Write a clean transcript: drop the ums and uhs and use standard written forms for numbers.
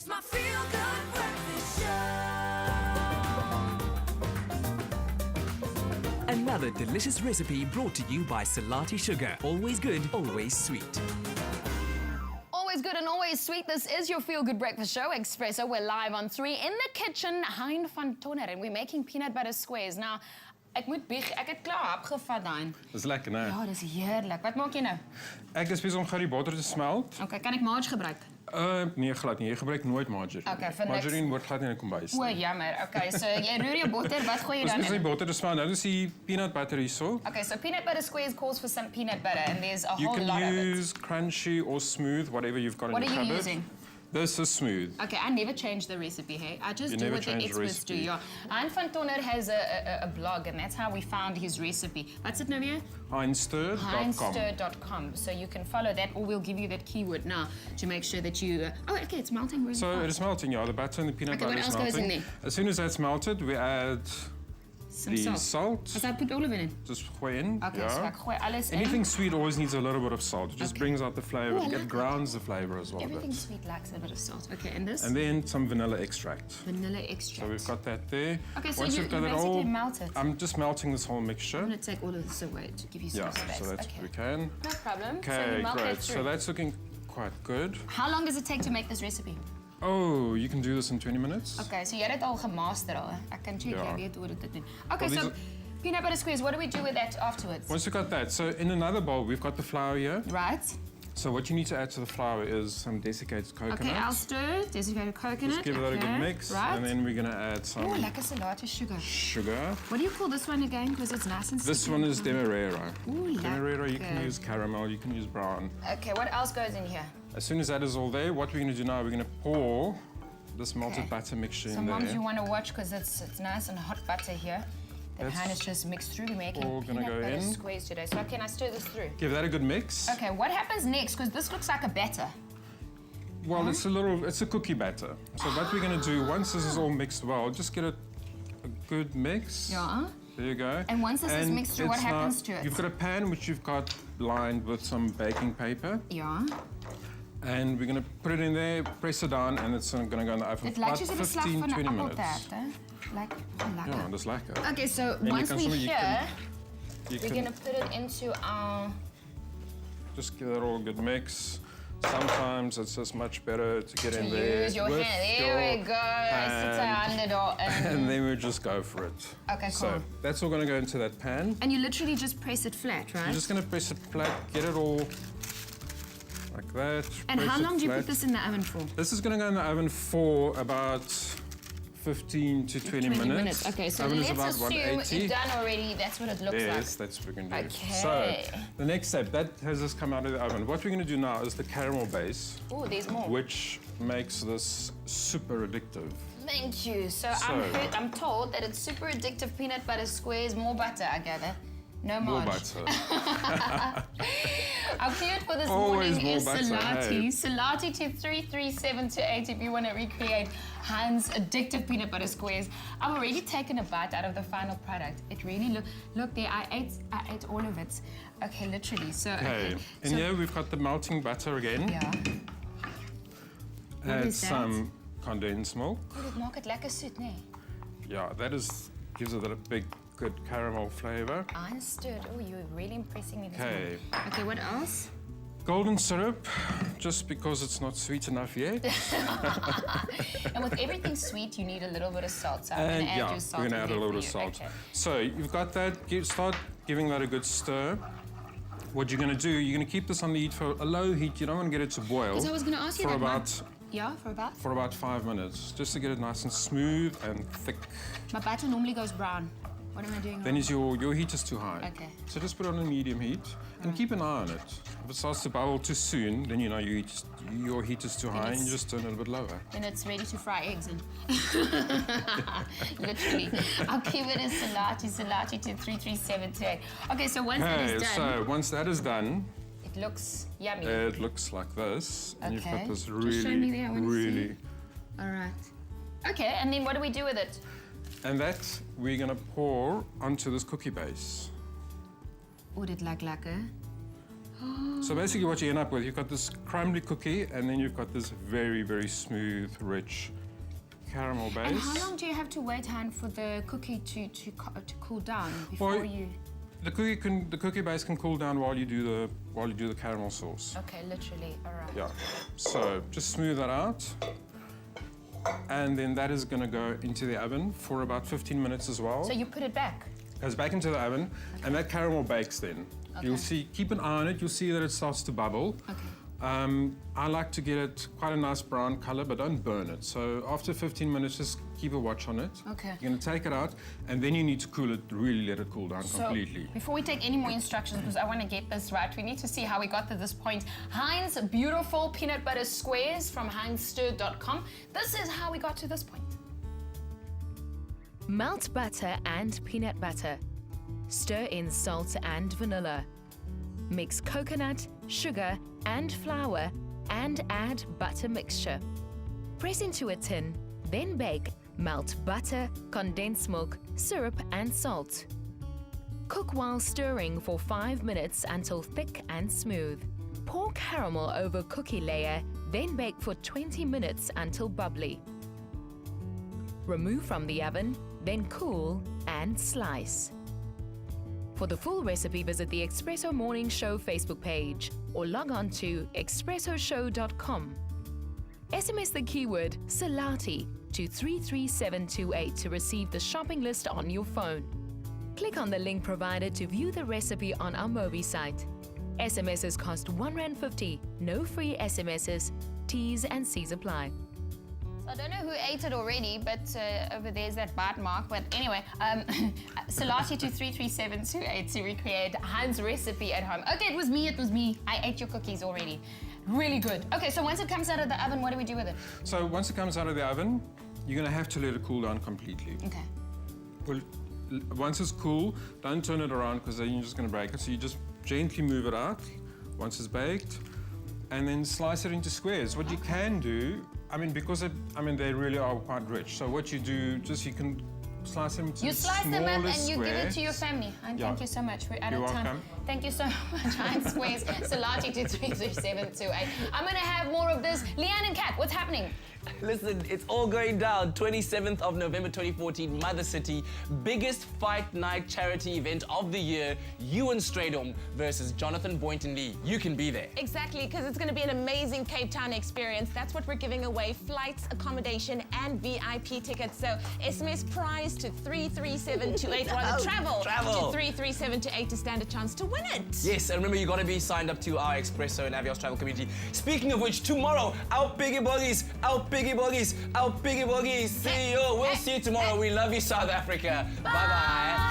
It's my feel-good breakfast show. Another delicious recipe brought to you by Salati Sugar. Always good, always sweet. Always good and always sweet. This is your feel-good breakfast show, Expresso. We're live on 3 in the kitchen, Hein van Tonder, and we're making peanut butter squares. Now, ek moet bieg, ek het klaar opgevat, Hein. Dis lekker, né? Ja, dis heerlik. Wat maak jy nou? Ek is besig om gou die botter te smelt. Okay, kan ek marge gebruik? Nee, glad nie. Jy gebruik nooit margarine. Okay, vir niks. Margarine word glad nie in 'n kombuis O, nie. jammer. Okay, so jy roer jou botter, wat gooi jy Ons dan is die in? botter te smelt. Nou dis die peanut butter hierso. Okay, so peanut butter squares calls for some peanut butter, and there's a You whole can lot of it. use crunchy or smooth, whatever you've got What in are your you cupboard. using? This is smooth. Okay, I never change the recipe, hey? I just You do never what the change the experts do, recipe. yeah. Hein van Tonder has a blog, and that's how we found his recipe. What's it, Navia? Heinstir.com. Heinstir.com. So you can follow that, or we'll give you that keyword now to make sure that you... oh, okay, it's melting really So fast. it is melting, yeah. The butter and the peanut Okay, butter what is else goes in melting. there? As soon as that's melted, we add Some the salt. salt. As I put all of it in. Just gooi in. Okay, yeah. so ek gooi alles in. Anything sweet always needs a little bit of salt. It just Okay. brings out the flavor. Ooh, I like It grounds the flavor as well. a Everything bit. sweet likes a bit of salt. Okay, and this? And then some vanilla extract. Vanilla extract. So we've got that there. Okay, so Once you we've got it basically all, melt it. I'm just melting this whole mixture. I'm going to take all of this away to give you some Yeah, space. so that's okay. what we can. No problem. so Okay, you melt great. that So through. that's looking quite good. How long does it take to make this recipe? Oh, you can do this in 20 minutes. Okay, so jy het dit al gemaster al. Ek kan check, Ja. jy weet hoe dit te doen. Okay, Well, so these peanut butter squares, what do we do with that afterwards? Once you've got that, so in another bowl, we've got the flour here. Right. So what you need to add to the flour is some desiccated coconut. Okay, I'll stir. Desiccated coconut. Just give that a good okay, mix. Right. And then we're going to add some Oh, lekker salate sugar. sugar. What do you call this one again? Because it's nice and This sticky. one is Demerara. Ooh, Demerara, you can lekker. use caramel, you can use brown. Okay, what else goes in here? As soon as that is all there, what we're going to do now, we're going to pour this melted Okay. butter mixture So in moms, there. you want to watch because it's nice and hot butter here. The That's pan is just mixed through. We're making all gonna peanut go butter in. squares today. So can I stir this through? Give that a good mix. Okay, what happens next? Because this looks like a batter. Well, it's a cookie batter. So what we're going to do, once this is all mixed well, just get a good mix. Yeah. There you go. And once this is mixed through, what it's happens to it? You've got a pan which you've got lined with some baking paper. Ja. And we're going to put it in there, press it down, and it's going to go in the oven Dit for lyk about soos 'n beslag 15, van 'n 20 minutes. appeltaart, hè? Like, oh, lekker. Ja, dat is lekker. Okay, so je once kan we're sommer- je here, You we're can gonna put it into our... just give that all a good mix. Sometimes it's just much better to get in To there use your with hand. There we your go. Sit hand, under door. and then we just go for it. Okay, So cool. that's all going to go into that pan. And you literally just press it flat, right? You're just going to press it flat, get it all like that. And press how it long do you flat. put this in the oven for? This is going to go in the oven for about 15 to 20 minutes. Okay, so oven is let's about assume 180. you've done already. That's what it looks Yes, that's what we're going to do. Okay. So the next step, that has just come out of the oven. What we're going to do now is the caramel base, like. Oh, there's more. which makes this super addictive. Thank you. So, So- I'm told that it's super addictive peanut butter squares, more butter, I gather. No More marge. butter. Our keyword for this Always morning more is butter, salati. hey. Salati to 33728 if you want to recreate Hein's addictive peanut butter squares. I've already taken a bite out of the final product. It really look there. I ate all of it. Okay, literally. So Okay, and so, here we've got the melting butter again. yeah. Add is that? some condensed milk. Oh, dit maak dit lekker soet, nee. Yeah, that gives it a big, good caramel flavor. I understood. Oh, you're really impressing me this Okay. morning. Okay, what else? Golden syrup, just because it's not sweet enough yet. And with everything sweet, you need a little bit of salt. So I'm And going to add yeah, your salt. we're going to in add a there little for bit of you. salt. Okay. So you've got that, start giving that a good stir. What you're going to do, you're going to keep this on the heat for a low heat. You don't want to get it to boil. Because I was going to ask you for that. about Yeah, for about? for about 5 minutes, just to get it nice and smooth and thick. My batter normally goes brown. What am I doing Then wrong? is your heat is too high. Okay. So just put it on a medium heat and keep an eye on it. If it starts to bubble too soon, then you know your heat is too high and you just turn it a bit lower. Then it's ready to fry eggs in. Literally. I'll keep it as salati to 33728. Okay, so once that Okay, is done, so once that is done, it looks yummy. it looks like this. And you've got Okay. this Just show me there, I wanna really... see. All right. Okay, and then what do we do with it? And that we're going to pour onto this cookie base. Oh, dit lyk lekker. So basically what you end up with, you've got this crumbly cookie and then you've got this very, very smooth, rich caramel base. And how long do you have to wait, Han, for the cookie to cool down before you? The cookie base can cool down while you do the caramel sauce. Okay, literally. All right. Yeah. So just smooth that out. And then that is going to go into the oven for about 15 minutes as well. So you put it back? Goes back into the oven, and that caramel bakes then. Okay. You'll see, keep an eye on it, you'll see that it starts to bubble. Okay. I like to get it quite a nice brown color, but don't burn it. So after 15 minutes, just keep a watch on it. Okay. You're gonna take it out, and then you need to cool it, really let it cool down completely. So, before we take any more instructions, because I want to get this right, we need to see how we got to this point. Hein's beautiful peanut butter squares from heinstir.com. This is how we got to this point. Melt butter and peanut butter. Stir in salt and vanilla. Mix coconut, sugar, and flour and add butter mixture. Press into a tin, then bake. Melt butter, condensed milk, syrup, and salt. Cook while stirring for 5 minutes until thick and smooth. Pour caramel over cookie layer, then bake for 20 minutes until bubbly. Remove from the oven, then cool and slice. For the full recipe, visit the Expresso Morning Show Facebook page or log on to expressoshow.com. SMS the keyword Salati to 33728 to receive the shopping list on your phone. Click on the link provided to view the recipe on our Mobi site. SMSs cost R1.50, no free SMSs, T's and C's apply. I don't know who ate it already, but over there's that bite mark. But anyway, Salati to 33728 to recreate Han's recipe at home. Okay, it was me. I ate your cookies already. Really good. Okay, so once it comes out of the oven, what do we do with it? So once it comes out of the oven, you're gonna have to let it cool down completely. Okay. Well, once it's cool, don't turn it around because then you're just gonna break it. So you just gently move it out once it's baked, and then slice it into squares. What you can do, because they really are quite rich. So what you do, you can slice them into You slice them up and you give it squares. to your family. And Yeah. thank you so much. We're out You're of time. welcome. Thank you so much, Hein Squares. Salati to 33728. I'm going to have more of this. Leigh-anne and Kat, what's happening? Listen, it's all going down. 27th of November 2014, Mother City. Biggest fight night charity event of the year. Ewan Stradom versus Jonathan Boynton Lee. You can be there. Exactly, because it's going to be an amazing Cape Town experience. That's what we're giving away: flights, accommodation, and VIP tickets. So SMS prize to 33728. Rather, travel to 33728 to stand a chance to win it. Yes, and remember, you got to be signed up to our Expresso and Avios travel community. Speaking of which, tomorrow, our piggy buggies. See you. We'll see you tomorrow. We love you, South Africa. Bye-bye.